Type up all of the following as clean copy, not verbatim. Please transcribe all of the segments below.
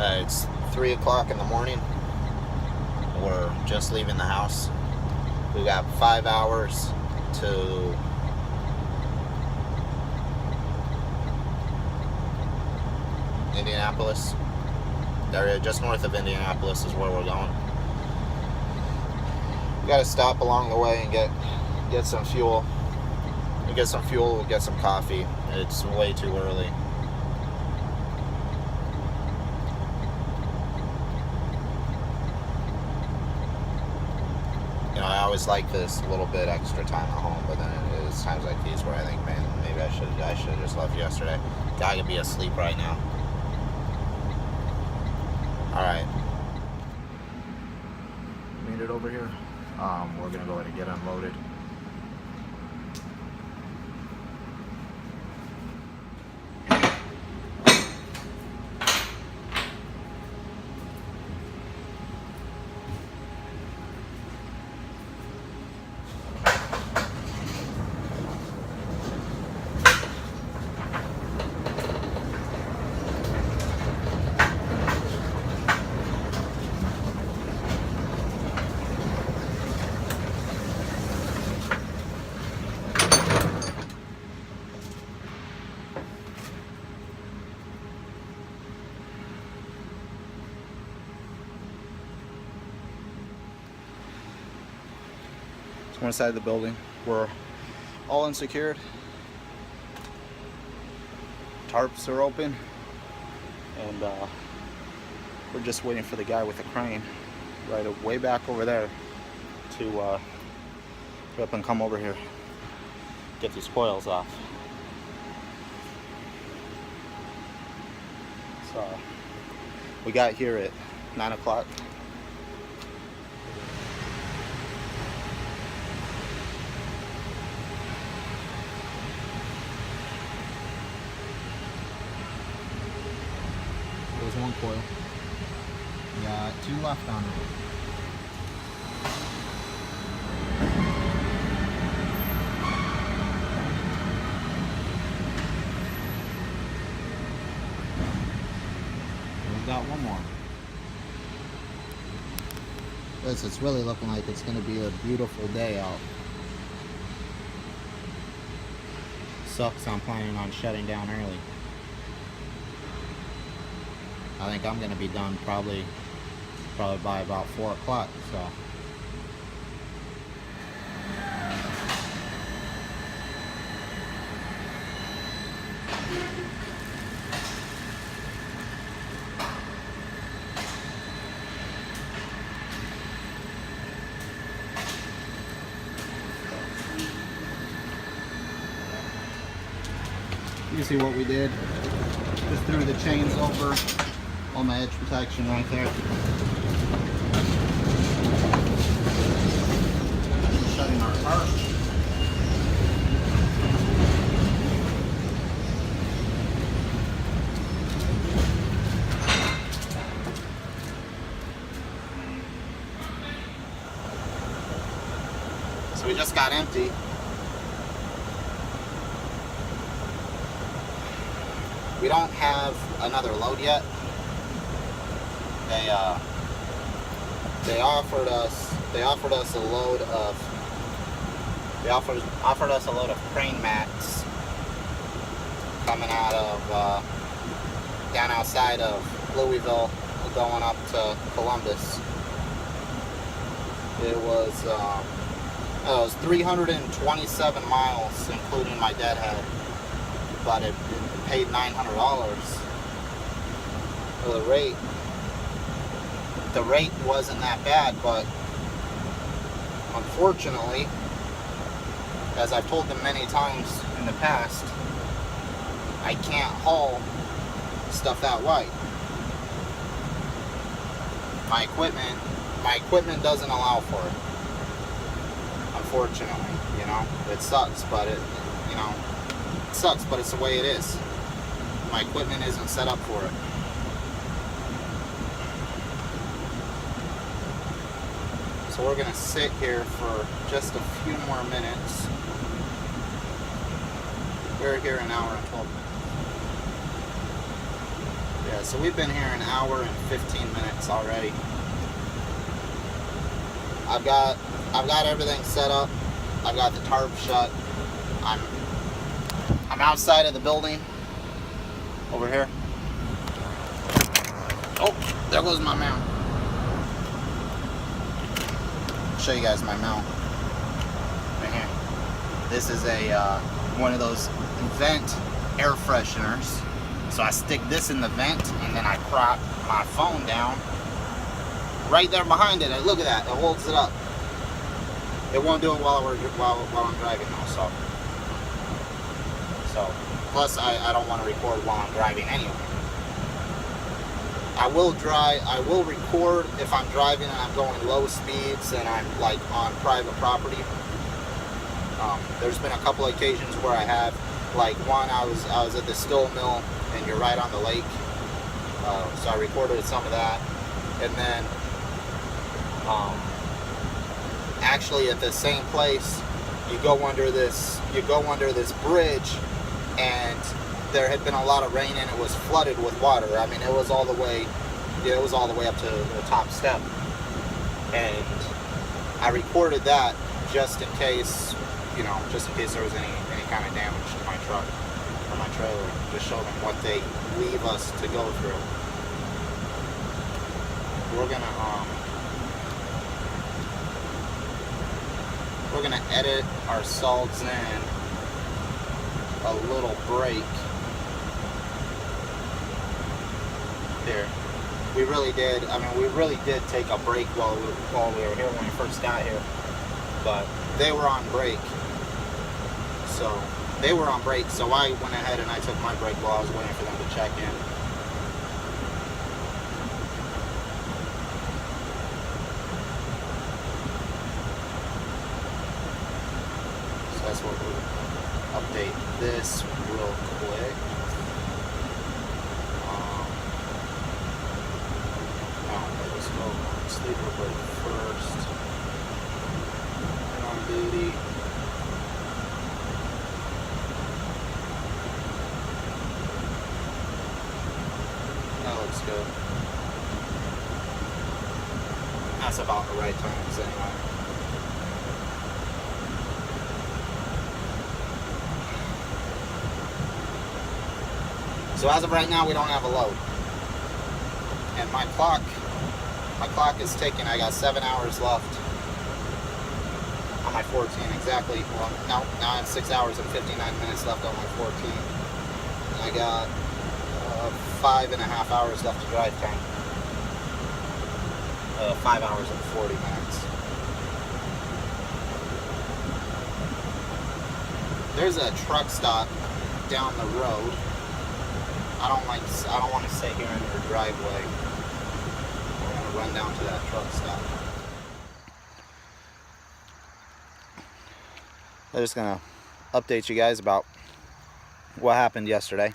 It's 3 o'clock in the morning. We're just leaving the house. We got 5 hours to Indianapolis. Area just north of Indianapolis is where we're going. We got to stop along the way and get some fuel. We get some fuel, we'll get some coffee. It's way too early. You know, I always like this little bit extra time at home, but then it is times like these where I think, man, maybe I should have just left yesterday. Guy could be asleep right now. All right. Made it over here. We're gonna go ahead and get unloaded. One side of the building, we're all unsecured. Tarps are open, and we're just waiting for the guy with the crane way back over there to up and come over here, get these coils off. So we got here at 9 o'clock. There's one coil. We got 2 left on it. We've got one more. It's really looking like it's going to be a beautiful day out. Sucks, I'm planning on shutting down early. I think I'm going to be done probably by about 4 o'clock, so. You see what we did? Just threw the chains over on my edge protection right there. Shutting our tarp. So we just got empty. We don't have another load yet. They offered us a load of crane mats coming out of down outside of Louisville, going up to Columbus. It was 327 miles, including my deadhead, but it paid $900 for the rate. The rate wasn't that bad, but unfortunately, as I've told them many times in the past, I can't haul stuff that wide. My equipment doesn't allow for it. Unfortunately, you know, it sucks, but it sucks, but it's the way it is. My equipment isn't set up for it. So we're gonna sit here for just a few more minutes. We're here an hour and 12 minutes. Yeah, So we've been here an hour and 15 minutes already. I've got everything set up. I've got the tarp shut. I'm outside of the building over here. Oh, there goes my mount. I'll show you guys my mount right here. This is a one of those vent air fresheners. So I stick this in the vent, and then I prop my phone down right there behind it. And look at that, it holds it up. It won't do it while I'm driving though. So plus I don't want to record while I'm driving anyway. I will record if I'm driving and I'm going low speeds and I'm like on private property. There's been a couple of occasions where I have, like one I was at the steel mill and you're right on the lake, so I recorded some of that. And then actually at the same place, you go under this bridge, and there had been a lot of rain and it was flooded with water. I mean, it was all the way up to the top step, and I recorded that just in case, just in case there was any kind of damage to my truck or my trailer. Just show them what they leave us to go through. We're gonna edit ourselves in a little break here. We really did. I mean, we really did take a break while we were here when we first got here, but they were on break. So I went ahead and I took my break while I was waiting for them to check in. So that's what we'll update this real quick. Let's go sleeper break first. And on duty. That looks good. That's about the right times anyway. So as of right now, we don't have a load. And my clock is ticking. I got 7 hours left on my 14 exactly. Well, now I have 6 hours and 59 minutes left on my 14. And I got 5.5 hours left to drive time. 5 hours and 40 minutes. There's a truck stop down the road. I don't want to sit here in your driveway. We're gonna run down to that truck stop. I'm just gonna update you guys about what happened yesterday.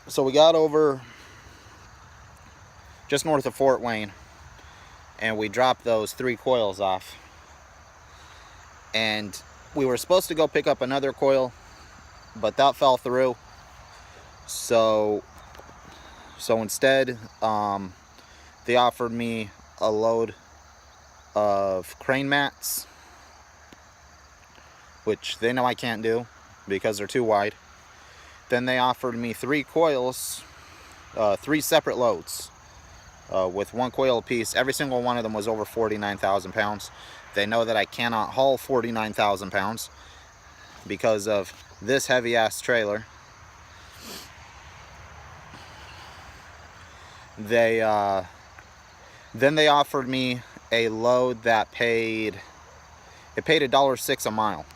So we got over just north of Fort Wayne, and we dropped those 3 coils off. And we were supposed to go pick up another coil, but that fell through. So instead, they offered me a load of crane mats, which they know I can't do because they're too wide. Then they offered me 3 coils, 3 separate loads, with 1 coil apiece. Every single one of them was over 49,000 pounds. They know that I cannot haul 49,000 pounds because of this heavy ass trailer. Then they offered me a load that paid $1.06 a mile,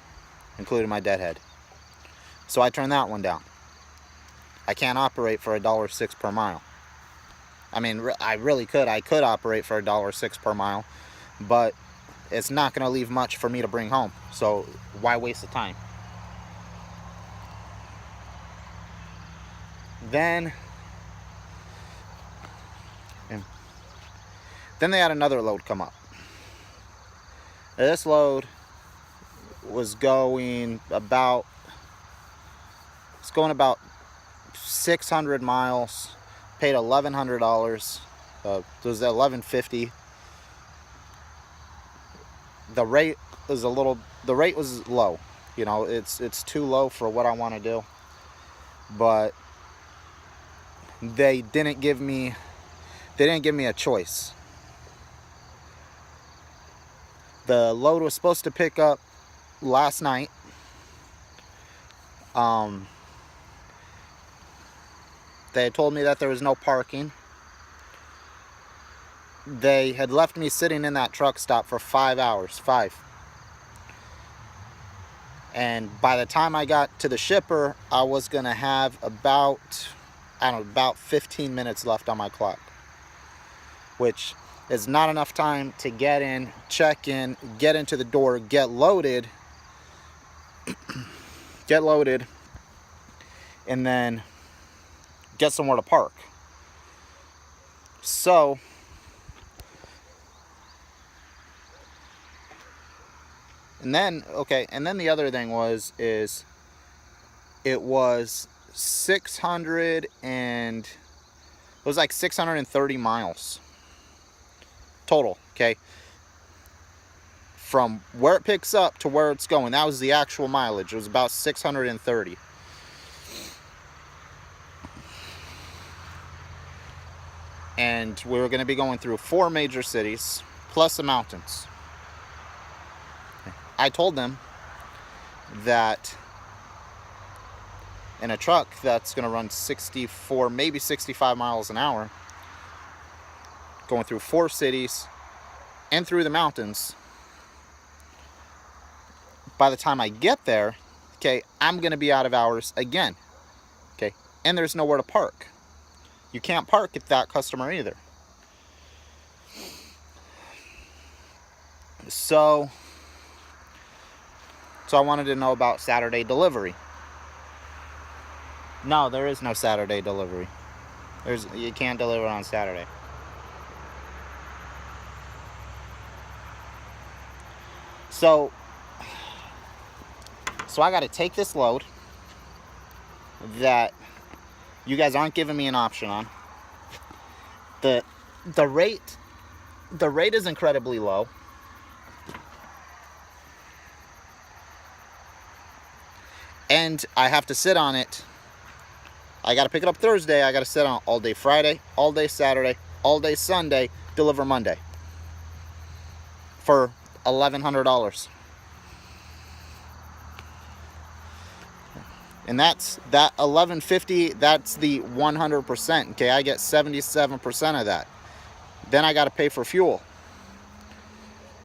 including my deadhead. So I turned that one down. I can't operate for $1.06 per mile. I mean, I really could. I could operate for $1.06 per mile, but it's not going to leave much for me to bring home. So why waste the time? Then they had another load come up. This load was going about 600 miles, paid $1,100. It was $1,150. The rate was low. You know, it's too low for what I want to do. But they didn't give me a choice. The load was supposed to pick up last night. They had told me that there was no parking. They had left me sitting in that truck stop for 5 hours. And by the time I got to the shipper, I was going to have about 15 minutes left on my clock, which is not enough time to get in, check in, get into the door, get loaded, and then get somewhere to park. So and then the other thing was it was 630 miles total, okay? From where it picks up to where it's going. That was the actual mileage. It was about 630. And we were going to be going through 4 major cities plus the mountains. I told them that in a truck that's going to run 64, maybe 65 miles an hour, going through 4 cities and through the mountains, by the time I get there, okay, I'm going to be out of hours again, okay? And there's nowhere to park. You can't park at that customer either. So I wanted to know about Saturday delivery. No, there is no Saturday delivery. You can't deliver on Saturday. So I got to take this load that you guys aren't giving me an option on. The rate is incredibly low. And I have to sit on it. I got to pick it up Thursday. I got to sit on it all day Friday, all day Saturday, all day Sunday, deliver Monday. For $1,100. And that $1,150, that's the 100%. Okay, I get 77% of that. Then I got to pay for fuel.